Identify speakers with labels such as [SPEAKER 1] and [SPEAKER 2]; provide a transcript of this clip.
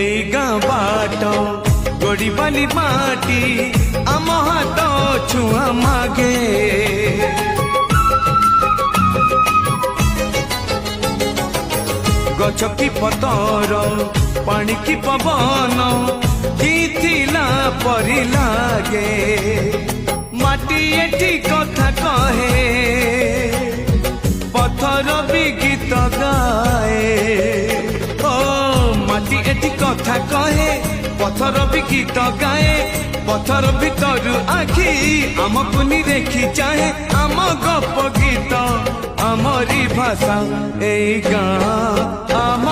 [SPEAKER 1] এই গাঁ बाट गड़ी बाली माटी आम हाथ छुआ मागे गछ की पतर पानी की पवन किथिला परी लागे माटी एठी कथा कहे पत्थर भी गीत गाए ओ माटी एठी कथा कहे पत्थर भी गीत गाए पत्थर भीतर आखि आमको देखी चाहे आम गप गीत आमरी भाषा ए गाँ आम